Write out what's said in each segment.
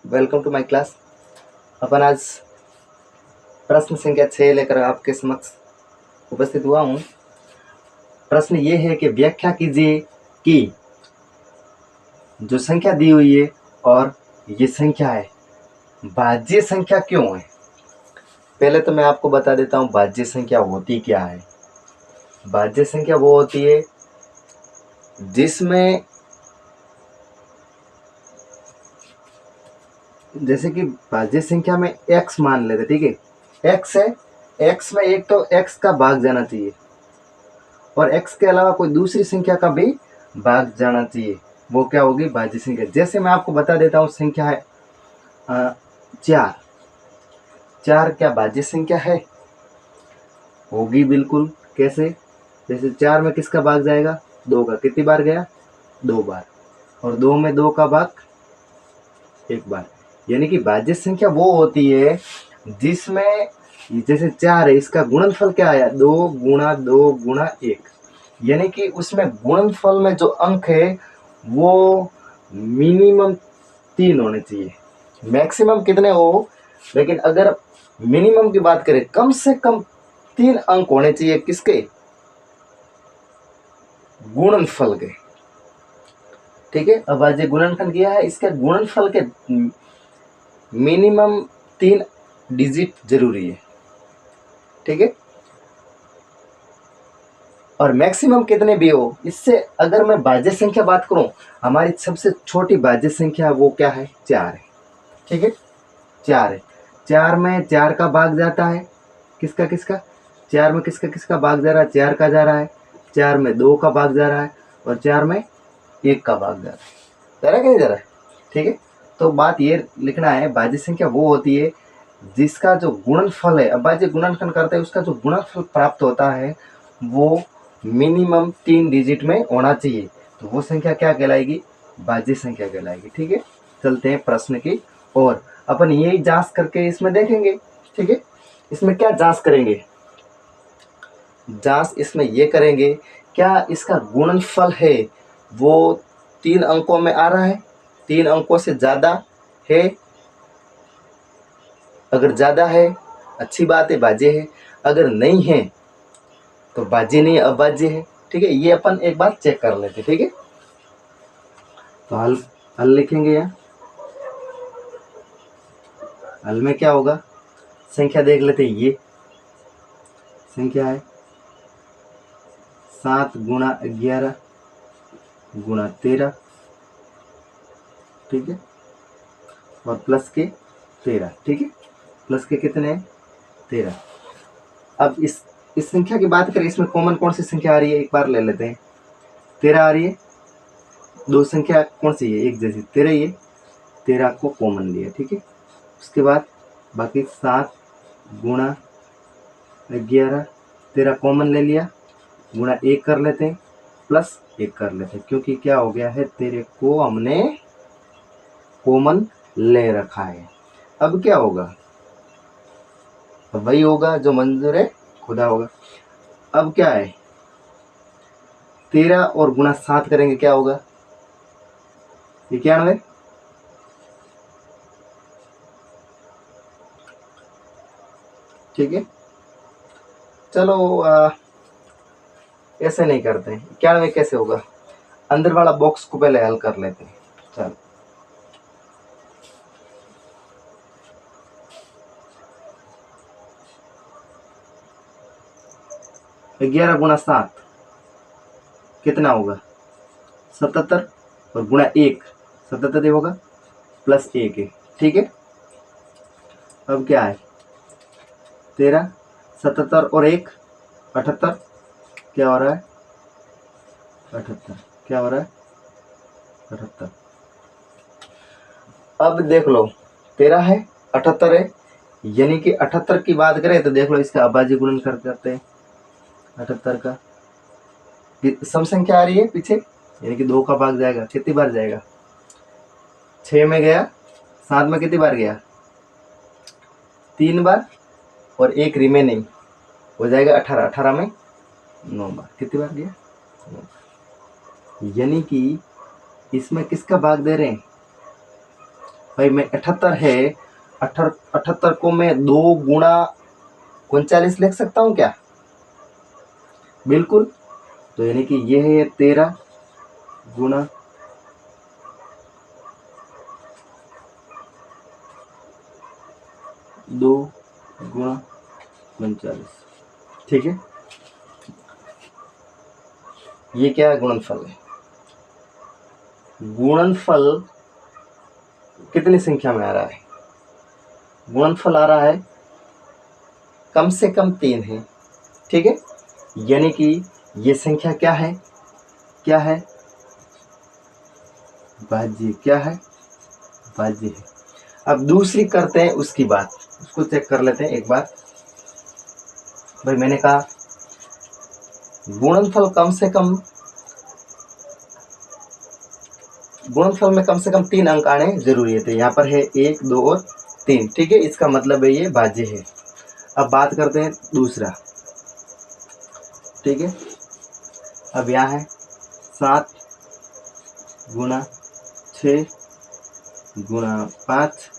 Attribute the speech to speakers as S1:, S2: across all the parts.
S1: Welcome to my class. अपन आज प्रश्न संख्या 6 लेकर आपके समक्ष उपस्थित हुआ हूँ। प्रश्न ये है कि व्याख्या कीजिए कि जो संख्या दी हुई है और ये संख्या है भाज्य संख्या क्यों है। पहले तो मैं आपको बता देता हूँ भाज्य संख्या होती क्या है। भाज्य संख्या वो होती है जिसमें जैसे कि भाज्य संख्या में x मान लेते, ठीक है। x है, x में एक तो x का भाग जाना चाहिए और x के अलावा कोई दूसरी संख्या का भी भाग जाना चाहिए, वो क्या होगी भाज्य संख्या। जैसे मैं आपको बता देता हूँ संख्या है 4। 4 क्या भाज्य संख्या है? होगी बिल्कुल। कैसे? जैसे 4 में किसका भाग जाएगा? 2 का। कितनी बार गया? 2 बार। और 2 में 2 का भाग 1 बार। यानी कि भाज्य संख्या वो होती है जिसमें जैसे 4 है, इसका गुणनफल क्या आया? 2 गुणा 2 गुणा 1। यानी कि उसमें गुणनफल में जो अंक है वो मिनिमम 3 होने चाहिए। मैक्सिमम कितने हो, लेकिन अगर मिनिमम की बात करें कम से कम 3 अंक होने चाहिए। किसके? गुणनफल के। ठीक है। अब आज ये गुणनफल किया है, इसके गुणनफल के मिनिमम 3 डिजिट जरूरी है। ठीक है। और मैक्सिमम कितने भी हो, इससे अगर मैं भाज्य संख्या बात करूं, हमारी सबसे छोटी भाज्य संख्या वो क्या है? 4 है। ठीक है, 4 है। 4 में 4 का भाग जाता है, किसका किसका? 4 में किसका किसका भाग जा रहा है? 4 का जा रहा है। 4 में 2 का भाग जा रहा है और 4 में 1 का भाग जा रहा है। जा रहा है कि नहीं जा रहा है? ठीक है। तो बात ये लिखना है, भाज्य संख्या वो होती है जिसका जो गुणनफल है, अब भाज्य गुणनफल करते हैं, उसका जो गुणनफल प्राप्त होता है वो मिनिमम 3 डिजिट में होना चाहिए। तो वो संख्या क्या कहलाएगी? भाज्य संख्या कहलाएगी। ठीक है। चलते हैं प्रश्न की और अपन यही जांच करके इसमें देखेंगे। ठीक है। इसमें क्या जांच करेंगे? जांच इसमें ये करेंगे, क्या इसका गुणनफल है वो 3 अंकों में आ रहा है? 3 अंकों से ज्यादा है? अगर ज्यादा है अच्छी बात है, भाज्य है। अगर नहीं है तो भाज्य नहीं, अभाज्य है। ठीक है। ये अपन एक बार चेक कर लेते। ठीक है। तो हल लिखेंगे यहाँ। हल में क्या होगा? संख्या देख लेते हैं। ये संख्या है 7 गुणा 11 गुणा 13। ठीक है। और प्लस के 13। ठीक है। प्लस के कितने हैं? 13। अब इस संख्या की बात करें, इसमें कॉमन कौन सी संख्या आ रही है? एक बार ले लेते हैं। 13 आ रही है। दो संख्या कौन सी है? एक जैसी 13 ही है। 13 को कॉमन लिया। ठीक है। उसके बाद बाकी 7 गुणा 11, 13 कॉमन ले लिया, गुणा 1 कर लेते हैं, प्लस 1 कर लेते हैं, क्योंकि क्या हो गया है? 13 को हमने कॉमन ले रखा है। अब क्या होगा? अब वही होगा जो मंजूर है खुदा होगा। अब क्या है? 13 और गुणा 7 करेंगे, क्या होगा? 91। ठीक है। चलो ऐसे नहीं करते हैं। 91 कैसे होगा? अंदर वाला बॉक्स को पहले हल कर लेते हैं। चलो 11 गुणा 7 कितना होगा? 77 और गुणा 1 77 ही होगा, प्लस 1 है। ठीक है। अब क्या है? 13 77 और 1 78। क्या हो रहा है? 78। क्या हो रहा है? 78। अब देख लो 13 है, 78 है, यानी कि 78 की बात करें तो देख लो इसका अभाज्य गुणन कर करते हैं। 78 का सम संख्या आ रही है पीछे, यानी कि 2 का भाग जाएगा। कितनी बार जाएगा? 6 में गया, 7 में कितनी बार गया? 3 बार, और 1 रिमेनिंग हो जाएगा 18। 18 में 9 बार। कितनी बार गया? 9 बार। यानी कि इसमें किसका भाग दे रहे हैं? भाई मैं 78 है, 78 को मैं 2 गुणा 39 लिख सकता हूँ क्या? बिल्कुल। तो यानी कि ये है 13 गुणा 2 गुणा 39, ठीक है। ये क्या है? गुणनफल है। गुणनफल कितनी संख्या में आ रहा है? गुणनफल आ रहा है कम से कम 3 है, ठीक है। यानी कि ये संख्या क्या है? क्या है? भाज्य। क्या है? भाज्य है। अब दूसरी करते हैं उसकी बात, उसको चेक कर लेते हैं एक बार। भाई मैंने कहा गुणनफल कम से कम, गुणनफल में कम से कम 3 अंक आने जरूरी है। तो यहाँ पर है 1, 2 और 3, ठीक है। इसका मतलब है ये भाज्य है। अब बात करते हैं दूसरा, ठीक है। अब यहाँ है 7 गुणा 6 गुणा 5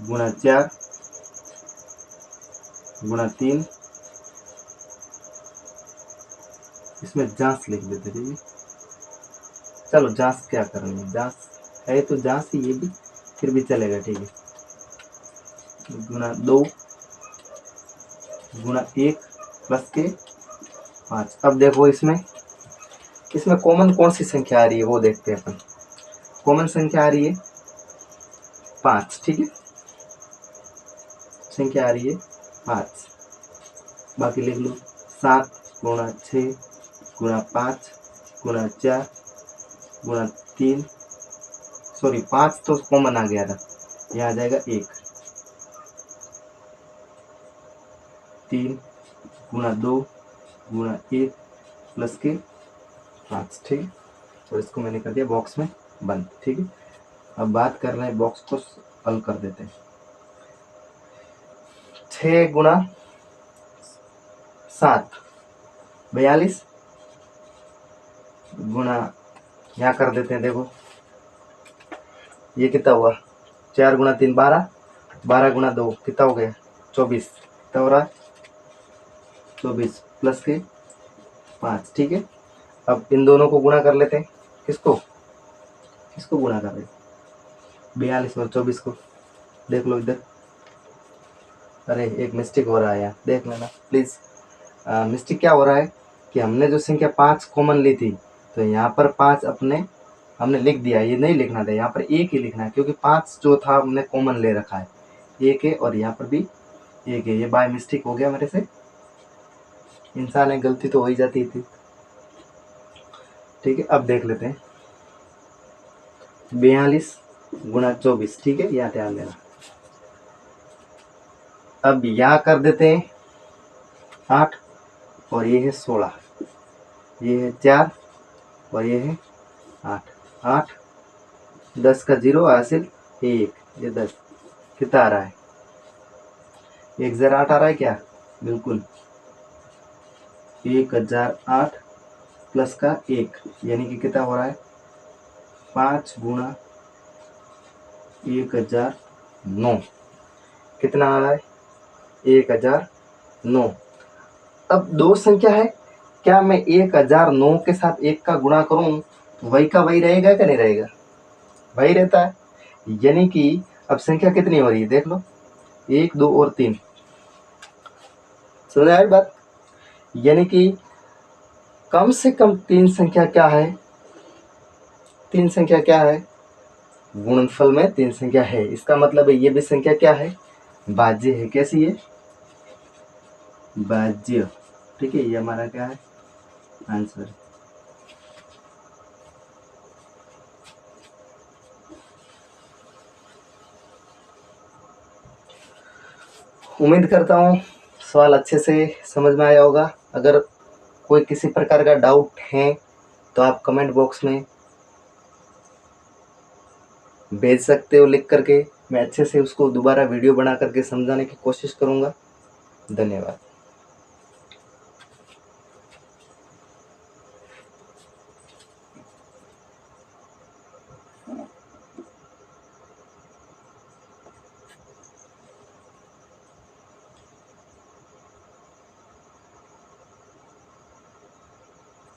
S1: गुणा 4 गुणा 3, इसमें जांच लिख देते, ठीक है। चलो जांच क्या करनी है, जांच है तो जांच ही, ये भी फिर भी चलेगा, ठीक है। गुणा 2 गुणा 1 प्लस के 5। अब देखो इसमें कॉमन कौन सी संख्या आ रही है वो देखते हैं अपन। कॉमन संख्या आ रही है 5, ठीक है। संख्या आ रही है 5, बाकी लिख लो 7 गुणा 6 गुणा 5 गुणा 4 गुणा 3, सॉरी 5 तो कॉमन आ गया था, यहाँ आ जाएगा 1, 3 गुणा 2 गुणा 1 प्लस के 5, ठीक है। और इसको मैंने कर दिया बॉक्स में बंद, ठीक है। अब बात कर रहे हैं, बॉक्स को हल कर देते हैं। 6 गुणा 7 42 गुणा, यहाँ कर देते हैं। देखो ये कितना हुआ, 4 गुणा 3 12, 12 गुणा 2 कितना हो गया 24, कितना हो रहा है 24 प्लस के 5, ठीक है। अब इन दोनों को गुणा कर लेते हैं। किसको किसको गुणा कर रहे हैं? 42 और 24 को। देख लो इधर, अरे एक मिस्टेक हो रहा है यार, देख लेना प्लीज़। मिस्टेक क्या हो रहा है कि हमने जो संख्या 5 कॉमन ली थी, तो यहाँ पर 5 हमने लिख दिया, ये नहीं लिखना था, यहाँ पर 1 ही लिखना है, क्योंकि 5 जो था हमने कॉमन ले रखा है, 1 है और यहाँ पर भी 1 है। ये बाय मिस्टेक हो गया मेरे से, इंसान है, गलती तो हो ही जाती थी, ठीक है। अब देख लेते हैं 42 गुणा 24, ठीक है, यहाँ ध्यान देना। अब यहाँ कर देते हैं 8 और ये है 16, ये है 4 और ये है 8, 8 10 का 0 हासिल 1, ये 10 कितना आ रहा है 1008 आ रहा है क्या? बिल्कुल 1008 प्लस का 1, यानी कि कितना हो रहा है 5 गुणा 1009, कितना आ रहा है 1009। अब दो संख्या है, क्या मैं 1009 के साथ 1 का गुणा करूं तो वही का वही रहेगा क्या नहीं रहेगा? वही रहता है। यानी कि अब संख्या कितनी हो रही है देख लो, 1 2 और 3, समझ आई बात? यानी कि कम से कम 3 संख्या क्या है, 3 संख्या क्या है, गुणनफल में 3 संख्या है। इसका मतलब है ये भी संख्या क्या है, भाज्य है। कैसी है? भाज्य, ठीक है। ये हमारा क्या है आंसर। उम्मीद करता हूँ सवाल अच्छे से समझ में आया होगा। अगर कोई किसी प्रकार का डाउट है तो आप कमेंट बॉक्स में भेज सकते हो लिख करके, मैं अच्छे से उसको दोबारा वीडियो बना करके समझाने की कोशिश करूँगा। धन्यवाद।